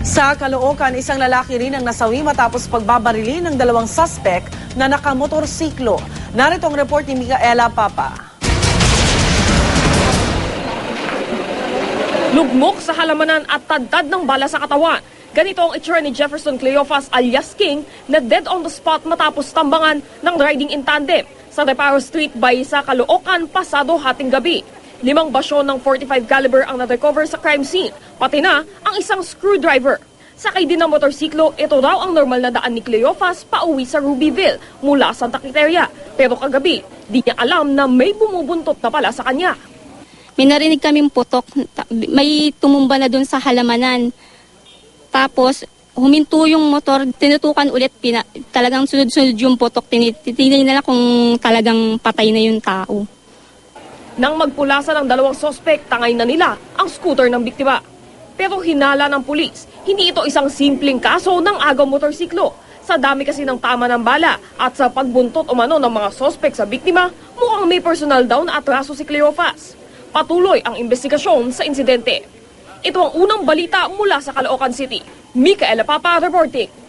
Sa Caloocan, isang lalaki rin ang nasawi matapos pagbabarili ng dalawang suspect na nakamotorsiklo. Narito ang report ni Micaela Papa. Lugmok sa halamanan at tadtad ng bala sa katawan. Ganito ang itsura ni Jefferson Cleofas alias King na dead on the spot matapos tambangan ng riding in tandem sa Reparo Street, Baysa, Caloocan, pasado hating gabi. 5 basyon ng .45 caliber ang na-recover sa crime scene, pati na ang isang screwdriver. Sakay din ng motorsiklo, ito raw ang normal na daan ni Cleofas pauwi sa Rubyville mula Santa Quiteria. Pero kagabi, di niya alam na may bumubuntot na pala sa kanya. May narinig kaming putok, may tumumba na dun sa halamanan. Tapos, huminto yung motor, tinutukan ulit, talagang sunod-sunod yung putok, tinitingnan nila kung talagang patay na yung tao. Nang magpulasa ng dalawang sospek, tangay na nila ang scooter ng biktima. Pero hinala ng pulis, hindi ito isang simpleng kaso ng agaw motorsiklo. Sa dami kasi ng tama ng bala at sa pagbuntot umano ng mga sospek sa biktima, mukhang may personal daw na atraso si Cleofas. Patuloy ang investigasyon sa insidente. Ito ang unang balita mula sa Caloocan City. Micaela Papa reporting.